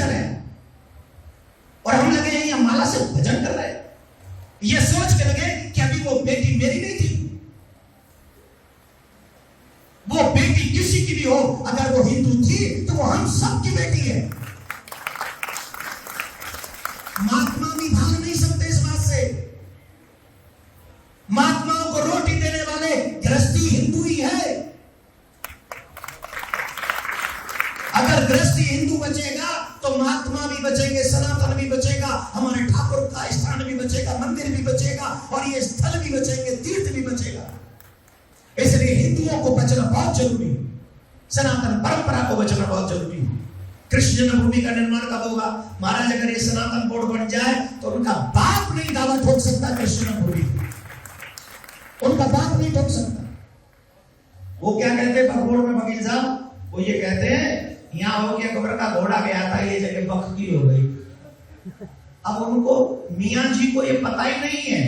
रहे हैं और हम लगे हैं यहाँ माला से भजन कर रहे हैं, ये सोच के लगे कि अभी वो बेटी मेरी नहीं थी। वो बेटी किसी की भी हो, अगर वो हिंदू थी तो वो हम सब की बेटी है। महात्मा भी भाग नहीं सकते इस बात से। महात्माओं को रोटी देने वाले गृहस्थी हिंदू ही है। अगर गृहस्थी हिंदू बचेगा तो महात्मा भी बचेंगे, सनातन भी बचेगा, हमारे ठाकुर का स्थान भी बचेगा, मंदिर भी बचेगा और ये स्थल भी बचेंगे, तीर्थ भी बचेगा। इसलिए हिंदुओं को बचना बहुत जरूरी है, सनातन परंपरा को बचना बहुत जरूरी है। कृष्ण जन्मभूमि का निर्माण कब होगा? महाराज अगर ये सनातन बोर्ड बन जाए तो उनका बाप नहीं दावा ठोक सकता कृष्ण जन्मभूमि, उनका बाप नहीं ठोक सकता। वो क्या कहते हैं बोर्ड में वकील साहब? वो ये कहते हैं यहाँ हो गया खबर का घोड़ा गया था, ये जगह बख की हो गई। अब उनको मियां जी को ये पता ही नहीं है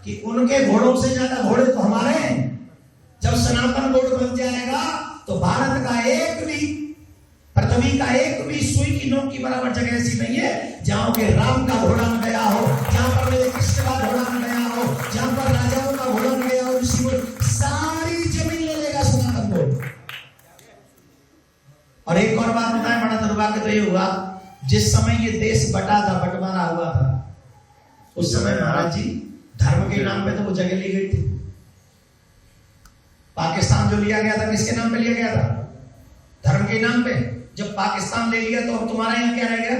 कि उनके घोड़ों से ज्यादा घोड़े तो हमारे हैं। जब सनातन बोर्ड बन जाएगा तो भारत का एक भी, पृथ्वी का एक भी सुई की नोक की बराबर जगह ऐसी नहीं है जहां के राम का घोड़ा न गया हो, जहां पर मेरे कृष्ण का घोड़ा न गया हो, जहां पर राजाओं का घोड़ा न गया हो। इसी सारी जमीन ले लेगा सनातन बोर्ड। और एक और बात बताएं, बड़ा दुर्भाग्य तो ये हुआ, जिस समय ये देश बटा था, बंटवारा हुआ था, उस समय महाराज जी धर्म के नाम पे तो वो जगह ली गई थी। पाकिस्तान जो लिया गया था किसके नाम पे लिया गया था? धर्म के नाम पे। जब पाकिस्तान ले लिया तो अब तुम्हारा यहाँ क्या रह गया?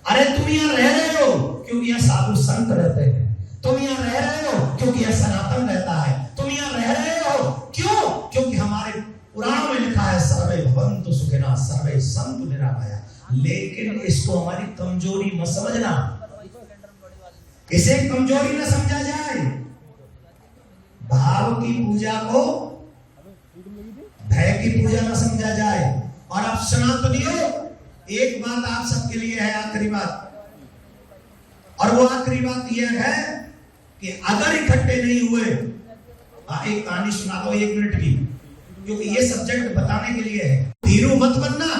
अरे तुम यहाँ रह रहे हो क्योंकि यहाँ साधु संत रहते हैं, तुम यहाँ रह रहे हो क्योंकि यहाँ सनातन रहता है, तुम यहाँ रह रहे हो क्यों? क्योंकि हमारे पुराण में लिखा है सर्वे भवन्तु सुखिनः सर्वे सन्तु निरामया। लेकिन इसको हमारी कमजोरी मत समझना, इसे कमजोरी न समझा जाए। भाव की पूजा को भय की पूजा न समझा जाए। और अब सनातनियों, एक बात आप सबके लिए है, आखिरी बात, और वो आखिरी बात यह है कि अगर इकट्ठे नहीं हुए, एक कहानी सुना दो 1 मिनट की, क्योंकि ये सब्जेक्ट बताने के लिए है। भीरू मत बनना,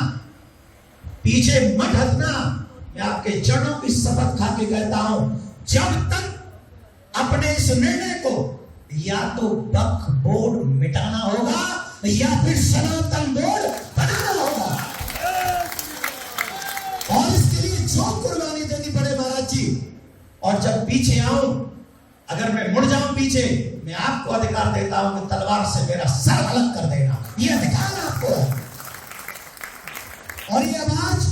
पीछे मत हटना। मैं आपके चरणों की शपथ खा के कहता हूं, जब तक अपने इस निर्णय को या तो वक्फ बोर्ड मिटाना होगा या फिर सनातन बोर्ड बनाना होगा, और इसके लिए जो कुर्बानी देनी पड़े महाराज जी। और जब पीछे आऊं, अगर मैं मुड़ जाऊं पीछे, मैं आपको अधिकार देता हूं कि तलवार से मेरा सर अलग कर देना, ये अधिकार आपको है। और ये आवाज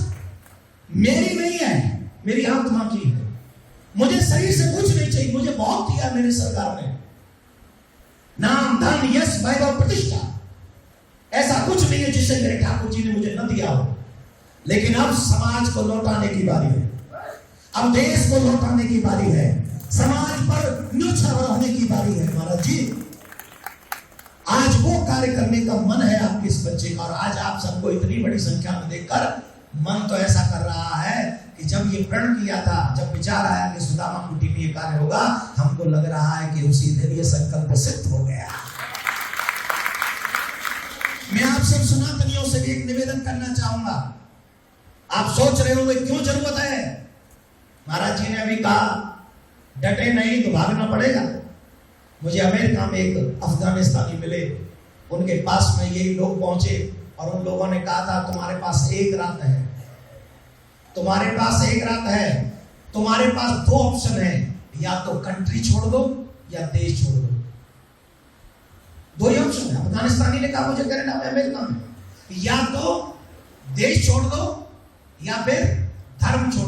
मेरी नहीं है, मेरी आत्मा की है। मुझे शरीर से कुछ नहीं चाहिए, मुझे बहुत दिया मेरी सरकार ने, नाम धन यश वैभव प्रतिष्ठा, ऐसा कुछ नहीं है जिसे मेरे ठाकुर जी ने मुझे न दिया हो। लेकिन अब समाज को लौटाने की बारी है, अब देश को लौटाने की बारी है, समाज पर न्यूछावर होने की बारी है महाराज जी। आज वो कार्य करने का मन है आपके इस बच्चे का, और आज आप सबको इतनी बड़ी संख्या में देखकर मन तो ऐसा कर रहा है कि जब ये प्रण किया था, जब विचार आया कि सुदामा कुटी में ये कार्य होगा, हमको लग रहा है कि उसी दिन ये संकल्प सिद्ध हो गया। मैं आप सब सनातनियों से भी एक निवेदन करना चाहूंगा। आप सोच रहे होंगे क्यों जरूरत है? महाराज जी ने अभी कहा डटे नहीं तो भागना पड़ेगा। मुझे अमेरिका में एक अफगानिस्तानी मिले, उनके पास में यही लोग पहुंचे और उन लोगों ने कहा था तुम्हारे पास एक रात है, तुम्हारे पास एक रात है, तुम्हारे पास 2 ऑप्शन है, या तो कंट्री छोड़ दो या देश छोड़ दो। 2 ही ऑप्शन है। अफगानिस्तानी ने कहा मुझे कनाडा में, अमेरिका में, या तो देश छोड़ दो या फिर धर्म छोड़